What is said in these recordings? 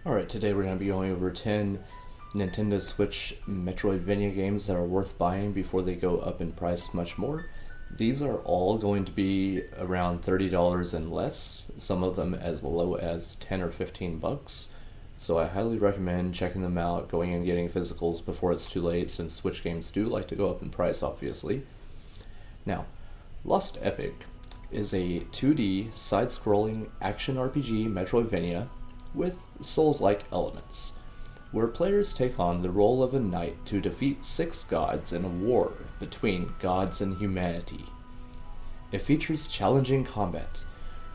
Alright, today we're going to be going over 10 Nintendo Switch Metroidvania games that are worth buying before they go up in price much more. These are all going to be around $30 and less, some of them as low as 10 or 15 bucks. So I highly recommend checking them out, going and getting physicals before it's too late, since Switch games do like to go up in price, obviously. Now, Lost Epic is a 2D side-scrolling action RPG Metroidvania with Souls-like elements, where players take on the role of a knight to defeat 6 gods in a war between gods and humanity. It features challenging combat,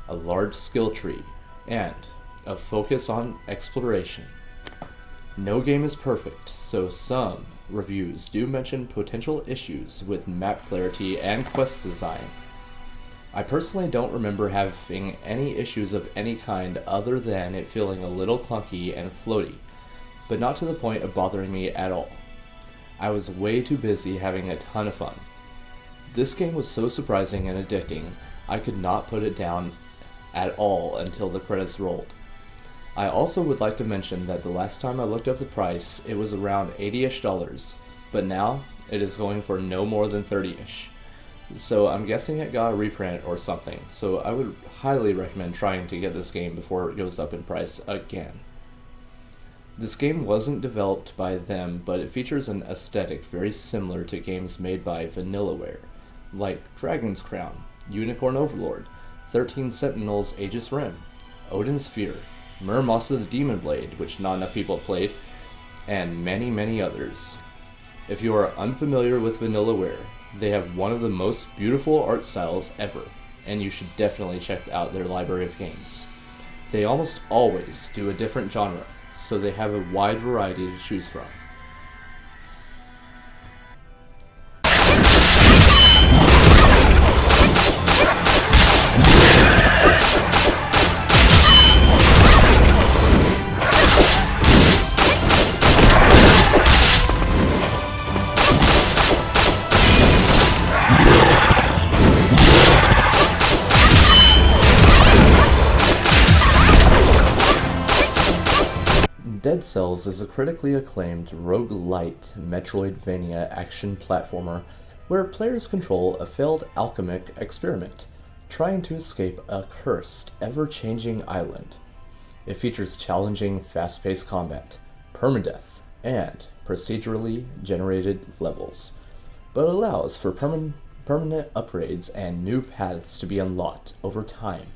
a large skill tree, and a focus on exploration. No game is perfect, so some reviews do mention potential issues with map clarity and quest design. I personally don't remember having any issues of any kind other than it feeling a little clunky and floaty, but not to the point of bothering me at all. I was way too busy having a ton of fun. This game was so surprising and addicting, I could not put it down at all until the credits rolled. I also would like to mention that the last time I looked up the price, it was around $80-ish, but now it is going for no more than 30-ish. So I'm guessing it got a reprint or something, so I would highly recommend trying to get this game before it goes up in price again. This game wasn't developed by them, but it features an aesthetic very similar to games made by Vanillaware, like Dragon's Crown, Unicorn Overlord, 13 Sentinels Aegis Rim, Odin's Fear, Murmosa the Demon Blade, which not enough people have played, and many, many others. If you are unfamiliar with Vanillaware, they have one of the most beautiful art styles ever, and you should definitely check out their library of games. They almost always do a different genre, so they have a wide variety to choose from. Dead Cells is a critically acclaimed roguelite Metroidvania action platformer where players control a failed alchemic experiment, trying to escape a cursed, ever-changing island. It features challenging, fast-paced combat, permadeath, and procedurally generated levels, but allows for permanent upgrades and new paths to be unlocked over time,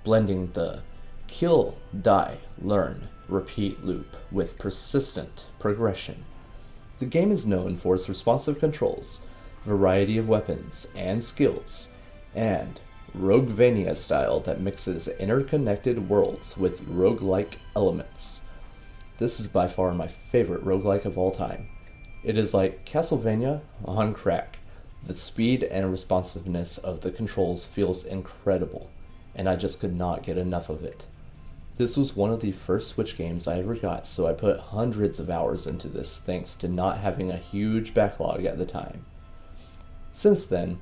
blending the kill, die, learn, repeat loop with persistent progression. The game is known for its responsive controls, variety of weapons and skills, and Roguevania style that mixes interconnected worlds with roguelike elements. This is by far my favorite roguelike of all time. It is like Castlevania on crack. The speed and responsiveness of the controls feels incredible, and I just could not get enough of it. This was one of the first Switch games I ever got, so I put hundreds of hours into this thanks to not having a huge backlog at the time. Since then,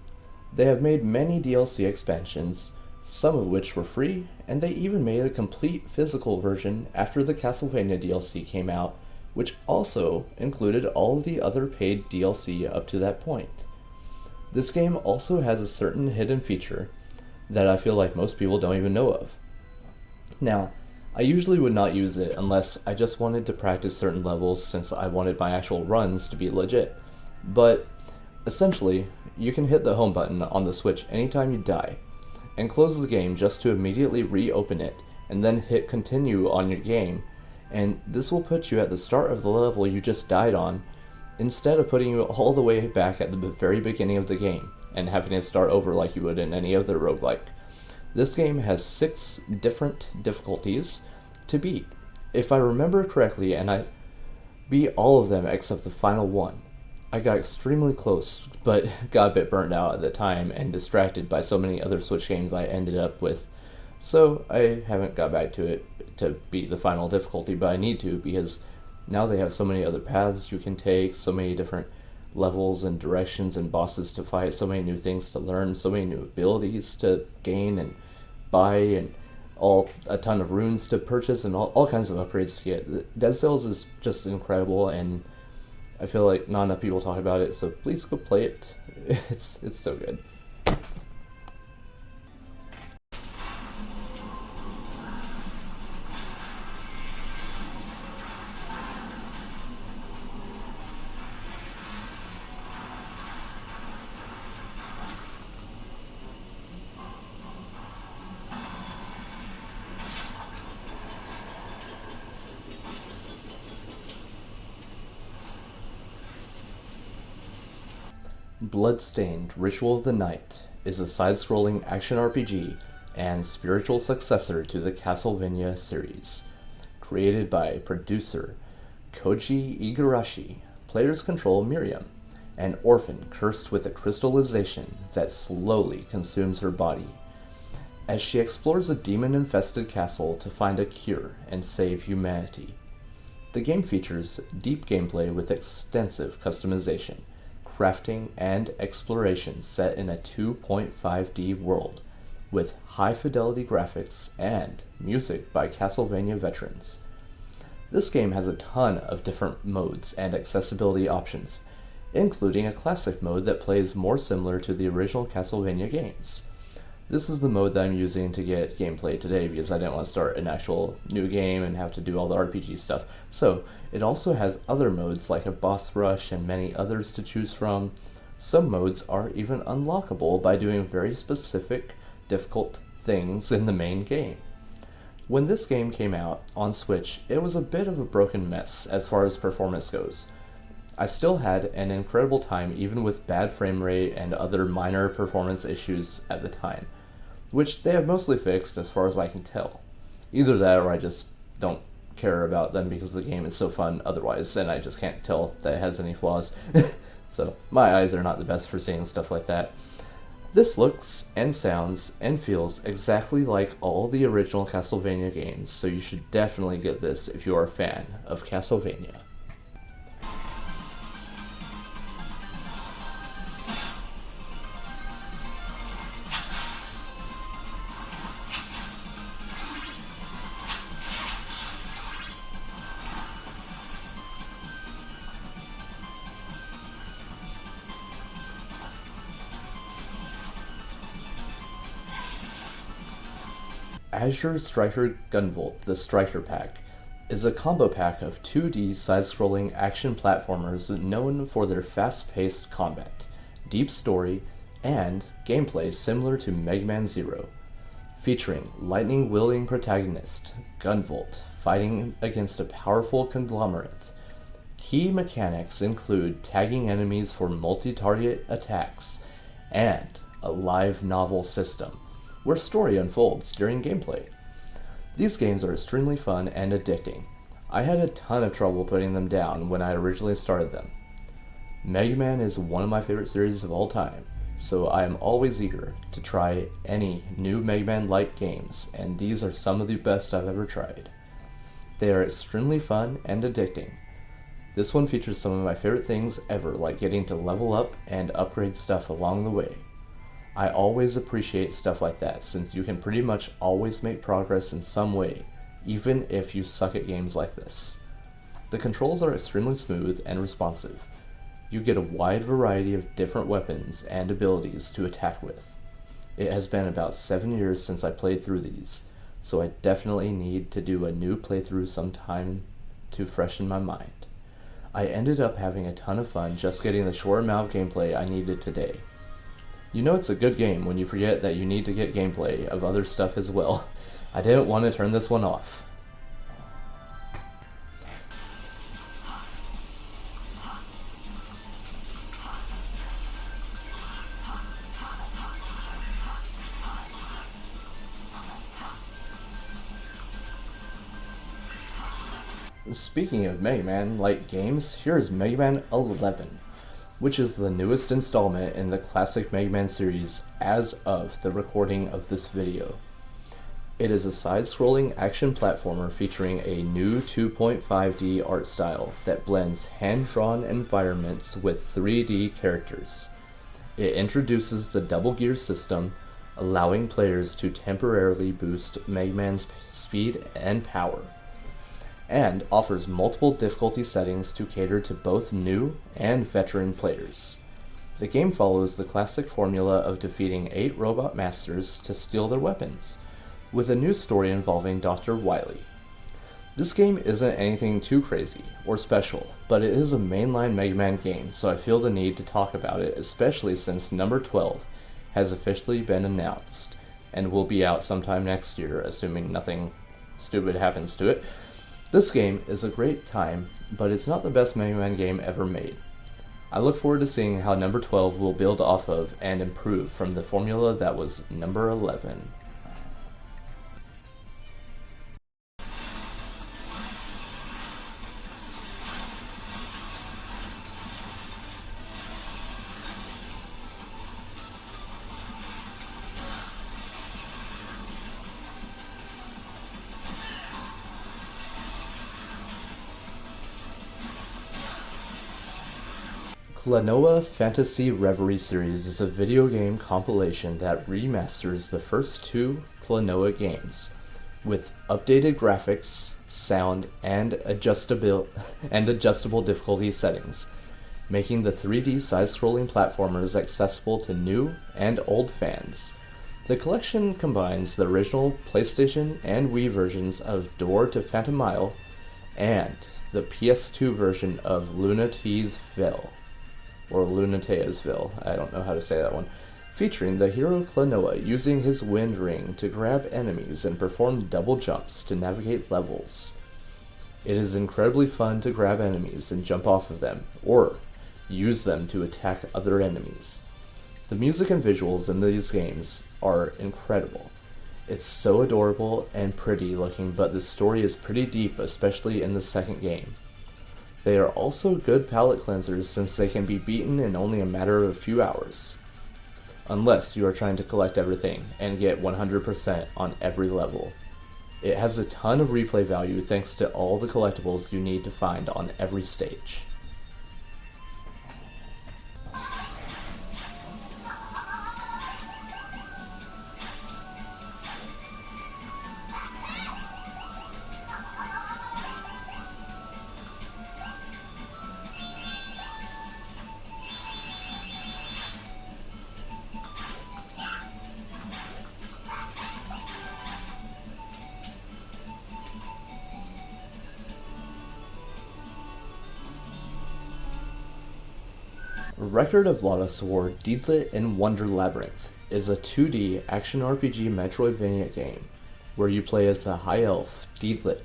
they have made many DLC expansions, some of which were free, and they even made a complete physical version after the Castlevania DLC came out, which also included all of the other paid DLC up to that point. This game also has a certain hidden feature that I feel like most people don't even know of. Now, I usually would not use it unless I just wanted to practice certain levels since I wanted my actual runs to be legit. But essentially, you can hit the home button on the Switch anytime you die, and close the game just to immediately reopen it, and then hit continue on your game, and this will put you at the start of the level you just died on, instead of putting you all the way back at the very beginning of the game, and having to start over like you would in any other roguelike. This game has 6 different difficulties to beat, if I remember correctly, and I beat all of them except the final one. I got extremely close, but got a bit burnt out at the time and distracted by so many other Switch games I ended up with, so I haven't got back to it to beat the final difficulty, but I need to because now they have so many other paths you can take, so many different levels and directions and bosses to fight, so many new things to learn, so many new abilities to gain and buy, and a ton of runes to purchase and all kinds of upgrades to get. Dead Cells is just incredible, and I feel like not enough people talk about it, so please go play it. It's so good. Bloodstained Ritual of the Night is a side-scrolling action RPG and spiritual successor to the Castlevania series. Created by producer Koji Igarashi, players control Miriam, an orphan cursed with a crystallization that slowly consumes her body. As she explores a demon-infested castle to find a cure and save humanity. The game features deep gameplay with extensive customization, crafting, and exploration set in a 2.5D world, with high-fidelity graphics and music by Castlevania veterans. This game has a ton of different modes and accessibility options, including a classic mode that plays more similar to the original Castlevania games. This is the mode that I'm using to get gameplay today because I didn't want to start an actual new game and have to do all the RPG stuff. So, it also has other modes like a boss rush and many others to choose from. Some modes are even unlockable by doing very specific, difficult things in the main game. When this game came out on Switch, it was a bit of a broken mess as far as performance goes. I still had an incredible time even with bad frame rate and other minor performance issues at the time, which they have mostly fixed as far as I can tell. Either that or I just don't care about them because the game is so fun otherwise, and I just can't tell that it has any flaws. So my eyes are not the best for seeing stuff like that. This looks and sounds and feels exactly like all the original Castlevania games, so you should definitely get this if you are a fan of Castlevania. Azure Striker Gunvolt, the Striker Pack, is a combo pack of 2D side-scrolling action platformers known for their fast-paced combat, deep story, and gameplay similar to Mega Man Zero. Featuring lightning-wielding protagonist, Gunvolt, fighting against a powerful conglomerate. Key mechanics include tagging enemies for multi-target attacks, and a live novel system, where story unfolds during gameplay. These games are extremely fun and addicting. I had a ton of trouble putting them down when I originally started them. Mega Man is one of my favorite series of all time, so I am always eager to try any new Mega Man-like games, and these are some of the best I've ever tried. They are extremely fun and addicting. This one features some of my favorite things ever, like getting to level up and upgrade stuff along the way. I always appreciate stuff like that, since you can pretty much always make progress in some way, even if you suck at games like this. The controls are extremely smooth and responsive. You get a wide variety of different weapons and abilities to attack with. It has been about 7 years since I played through these, so I definitely need to do a new playthrough sometime to freshen my mind. I ended up having a ton of fun just getting the short amount of gameplay I needed today. You know it's a good game when you forget that you need to get gameplay of other stuff as well. I didn't want to turn this one off. Speaking of Mega Man-like games, here's Mega Man 11. Which is the newest installment in the classic Mega Man series as of the recording of this video. It is a side-scrolling action platformer featuring a new 2.5D art style that blends hand-drawn environments with 3D characters. It introduces the double gear system, allowing players to temporarily boost Mega Man's speed and power, and offers multiple difficulty settings to cater to both new and veteran players. The game follows the classic formula of defeating 8 robot masters to steal their weapons, with a new story involving Dr. Wily. This game isn't anything too crazy or special, but it is a mainline Mega Man game, so I feel the need to talk about it, especially since number 12 has officially been announced and will be out sometime next year, assuming nothing stupid happens to it. This game is a great time, but it's not the best Mega Man game ever made. I look forward to seeing how number 12 will build off of and improve from the formula that was number 11. Klonoa Fantasy Reverie Series is a video game compilation that remasters the first 2 Klonoa games, with updated graphics, sound, and adjustable difficulty settings, making the 3D side-scrolling platformers accessible to new and old fans. The collection combines the original PlayStation and Wii versions of Door to Phantom Isle and the PS2 version of Lunateasville, or Lunateasville, I don't know how to say that one, featuring the hero Klonoa using his wind ring to grab enemies and perform double jumps to navigate levels. It is incredibly fun to grab enemies and jump off of them, or use them to attack other enemies. The music and visuals in these games are incredible. It's so adorable and pretty looking, but the story is pretty deep, especially in the second game. They are also good palate cleansers since they can be beaten in only a matter of a few hours, unless you are trying to collect everything and get 100% on every level. It has a ton of replay value thanks to all the collectibles you need to find on every stage. Record of Lodoss War Deedlit in Wonder Labyrinth is a 2D action RPG Metroidvania game where you play as the High Elf Deedlit,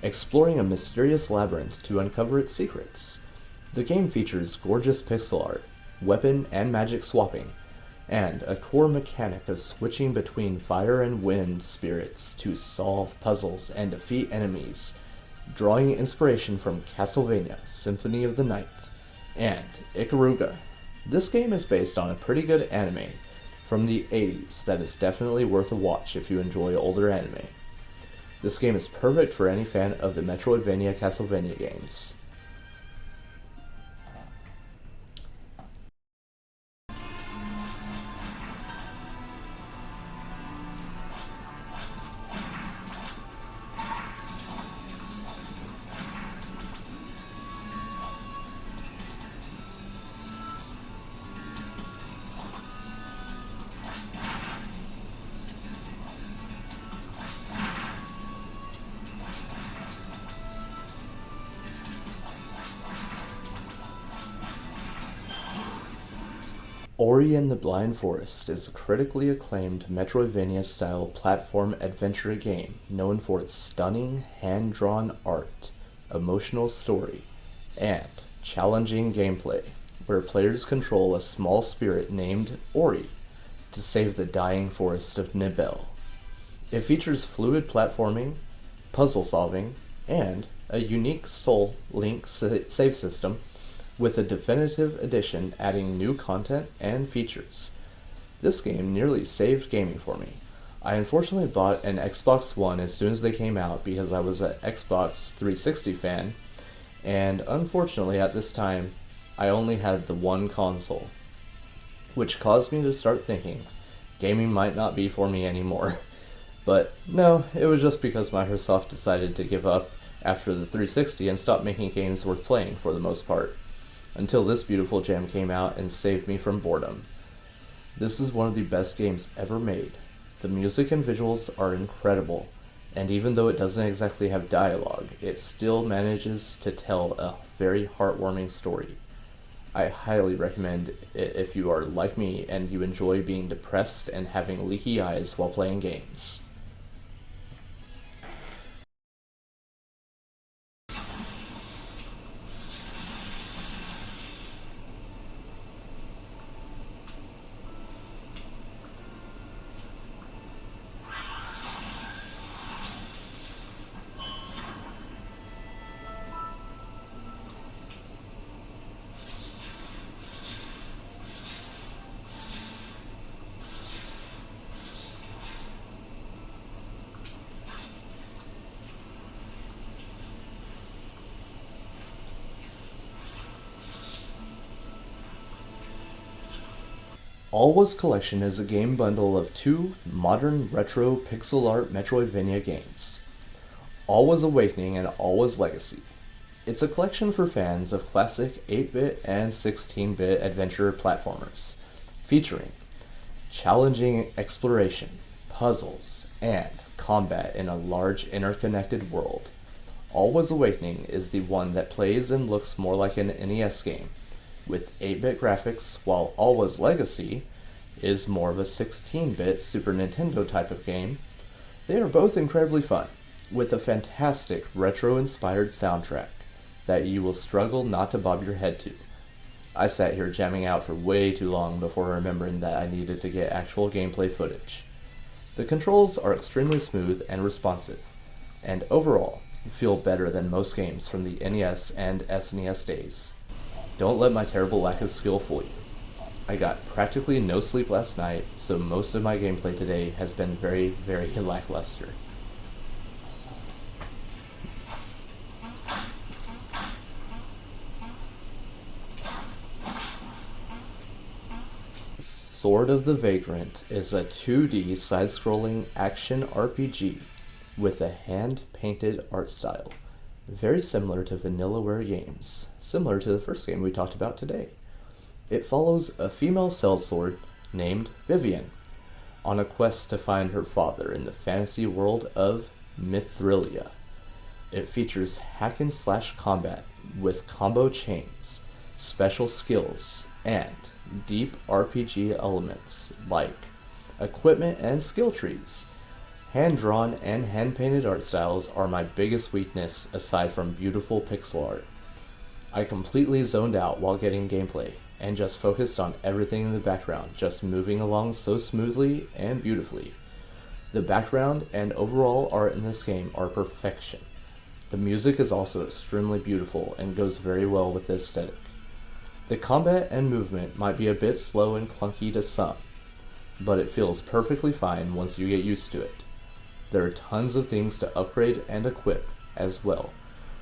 exploring a mysterious labyrinth to uncover its secrets. The game features gorgeous pixel art, weapon and magic swapping, and a core mechanic of switching between fire and wind spirits to solve puzzles and defeat enemies, drawing inspiration from Castlevania Symphony of the Night and Ikaruga. This game is based on a pretty good anime from the 80s that is definitely worth a watch if you enjoy older anime. This game is perfect for any fan of the Metroidvania Castlevania games. Ori and the Blind Forest is a critically acclaimed Metroidvania-style platform adventure game known for its stunning, hand-drawn art, emotional story, and challenging gameplay, where players control a small spirit named Ori to save the dying forest of Nibel. It features fluid platforming, puzzle solving, and a unique Soul Link save system, with a definitive edition adding new content and features. This game nearly saved gaming for me. I unfortunately bought an Xbox One as soon as they came out because I was an Xbox 360 fan, and unfortunately at this time I only had the one console, which caused me to start thinking, gaming might not be for me anymore. But no, it was just because Microsoft decided to give up after the 360 and stop making games worth playing for the most part, until this beautiful gem came out and saved me from boredom. This is one of the best games ever made. The music and visuals are incredible, and even though it doesn't exactly have dialogue, it still manages to tell a very heartwarming story. I highly recommend it if you are like me and you enjoy being depressed and having leaky eyes while playing games. Alwas Collection is a game bundle of two modern retro pixel art Metroidvania games, Alwas Awakening and Alwas Legacy. It's a collection for fans of classic 8-bit and 16-bit adventure platformers, featuring challenging exploration, puzzles, and combat in a large interconnected world. Alwas Awakening is the one that plays and looks more like an NES game, with 8-bit graphics, while Alwas Legacy is more of a 16-bit Super Nintendo type of game. They are both incredibly fun, with a fantastic retro-inspired soundtrack that you will struggle not to bob your head to. I sat here jamming out for way too long before remembering that I needed to get actual gameplay footage. The controls are extremely smooth and responsive, and overall, feel better than most games from the NES and SNES days. Don't let my terrible lack of skill fool you. I got practically no sleep last night, so most of my gameplay today has been very, very lackluster. Sword of the Vagrant is a 2D side-scrolling action RPG with a hand-painted art style, very similar to Vanillaware games, similar to the first game we talked about today. It follows a female sellsword named Vivian on a quest to find her father in the fantasy world of Mithrilia. It features hack and slash combat with combo chains, special skills, and deep RPG elements like equipment and skill trees. Hand-drawn and hand-painted art styles are my biggest weakness aside from beautiful pixel art. I completely zoned out while getting gameplay and just focused on everything in the background, just moving along so smoothly and beautifully. The background and overall art in this game are perfection. The music is also extremely beautiful and goes very well with the aesthetic. The combat and movement might be a bit slow and clunky to some, but it feels perfectly fine once you get used to it. There are tons of things to upgrade and equip as well,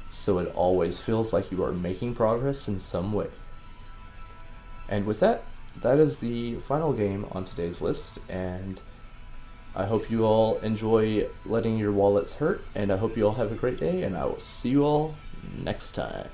so it always feels like you are making progress in some way. And with that, that is the final game on today's list, and I hope you all enjoy letting your wallets hurt, and I hope you all have a great day, and I will see you all next time.